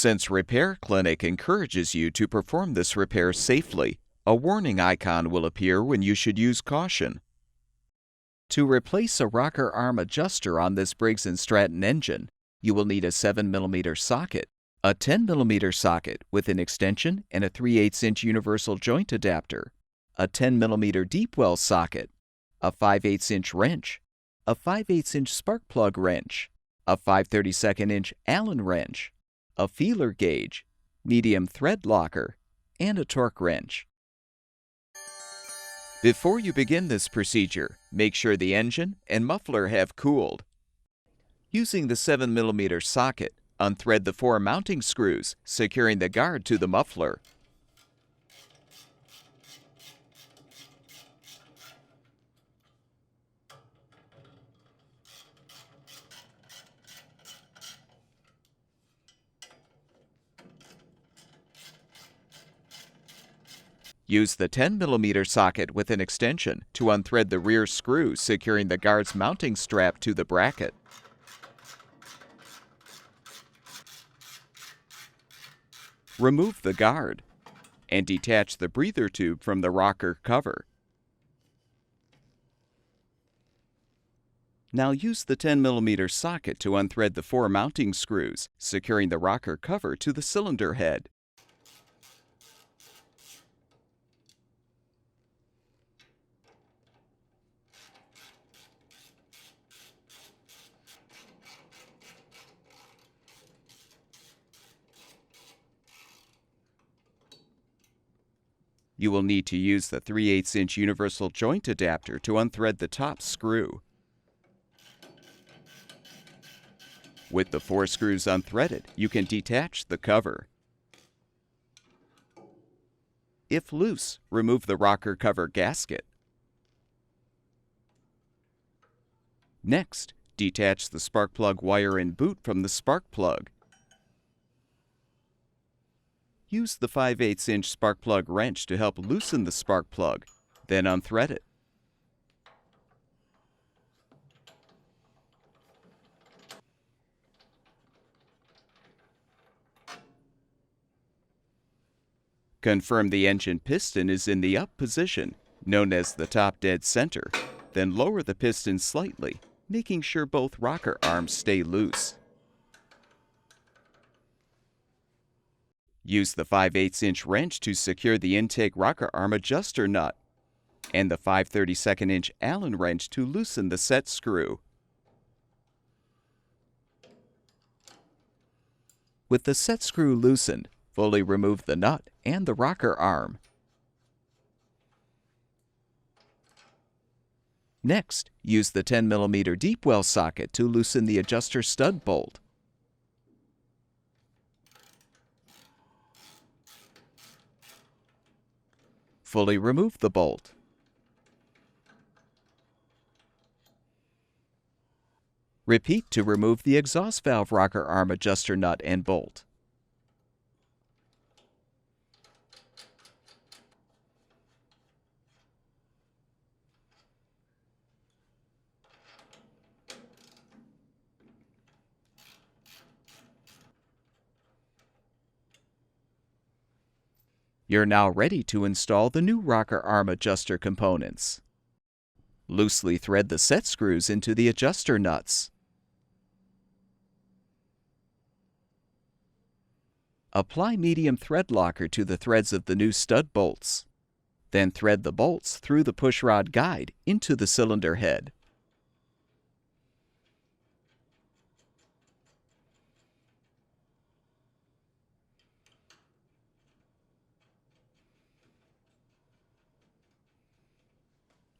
Since Repair Clinic encourages you to perform this repair safely, a warning icon will appear when you should use caution. To replace a rocker arm adjuster on this Briggs Stratton engine, you will need a 7mm socket, a 10mm socket with an extension and a 3/8" universal joint adapter, a 10mm deep well socket, a 5/8" wrench, a 5/8" spark plug wrench, a 5/32" Allen wrench, a feeler gauge, medium thread locker, and a torque wrench. Before you begin this procedure, make sure the engine and muffler have cooled. Using the 7mm socket, unthread the 4 mounting screws, securing the guard to the muffler. Use the 10mm socket with an extension to unthread the rear screw securing the guard's mounting strap to the bracket. Remove the guard and detach the breather tube from the rocker cover. Now use the 10mm socket to unthread the 4 mounting screws, securing the rocker cover to the cylinder head. You will need to use the 3/8" universal joint adapter to unthread the top screw. With the 4 screws unthreaded, you can detach the cover. If loose, remove the rocker cover gasket. Next, detach the spark plug wire and boot from the spark plug. Use the 5/8" spark plug wrench to help loosen the spark plug, then unthread it. Confirm the engine piston is in the up position, known as the top dead center, then lower the piston slightly, making sure both rocker arms stay loose. Use the 5/8" wrench to secure the intake rocker arm adjuster nut, and the 5/32" Allen wrench to loosen the set screw. With the set screw loosened, fully remove the nut and the rocker arm. Next, use the 10mm deep well socket to loosen the adjuster stud bolt. Fully remove the bolt. Repeat to remove the exhaust valve rocker arm adjuster nut and bolt. You're now ready to install the new rocker arm adjuster components. Loosely thread the set screws into the adjuster nuts. Apply medium thread locker to the threads of the new stud bolts. Then thread the bolts through the pushrod guide into the cylinder head.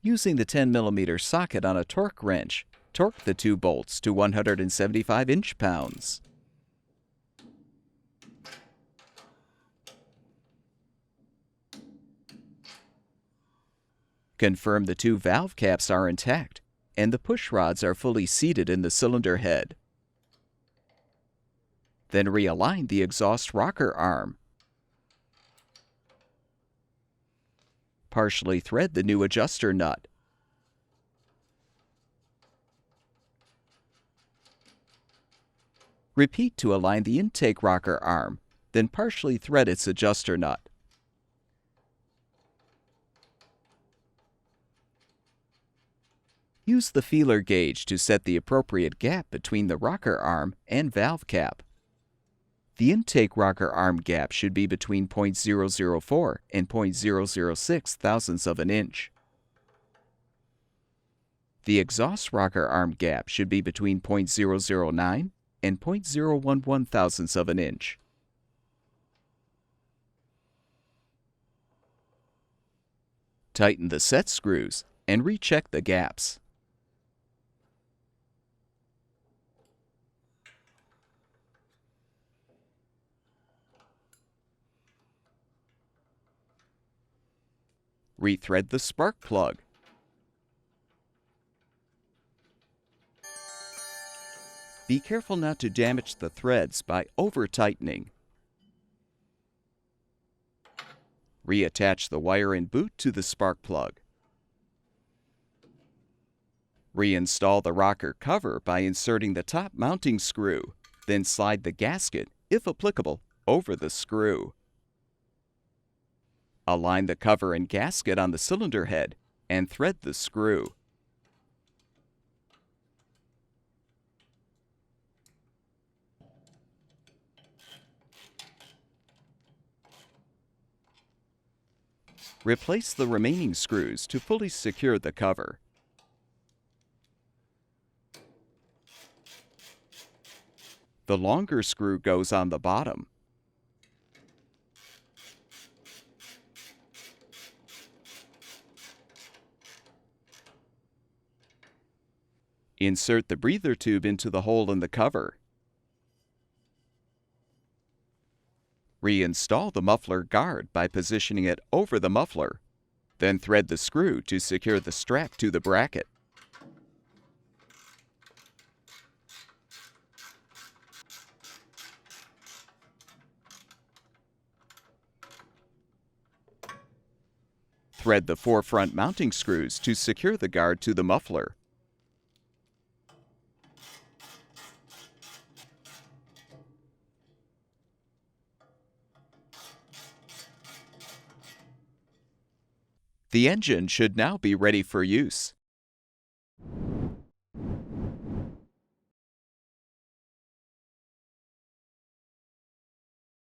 Using the 10mm socket on a torque wrench, torque the 2 bolts to 175 inch-pounds. Confirm the 2 valve caps are intact and the push rods are fully seated in the cylinder head. Then realign the exhaust rocker arm. Partially thread the new adjuster nut. Repeat to align the intake rocker arm, then partially thread its adjuster nut. Use the feeler gauge to set the appropriate gap between the rocker arm and valve cap. The intake rocker arm gap should be between 0.004 and 0.006 thousandths of an inch. The exhaust rocker arm gap should be between 0.009 and 0.011 thousandths of an inch. Tighten the set screws and recheck the gaps. Rethread the spark plug. Be careful not to damage the threads by over-tightening. Reattach the wire and boot to the spark plug. Reinstall the rocker cover by inserting the top mounting screw, then slide the gasket, if applicable, over the screw. Align the cover and gasket on the cylinder head and thread the screw. Replace the remaining screws to fully secure the cover. The longer screw goes on the bottom. Insert the breather tube into the hole in the cover. Reinstall the muffler guard by positioning it over the muffler. Then thread the screw to secure the strap to the bracket. Thread the 4 front mounting screws to secure the guard to the muffler. The engine should now be ready for use.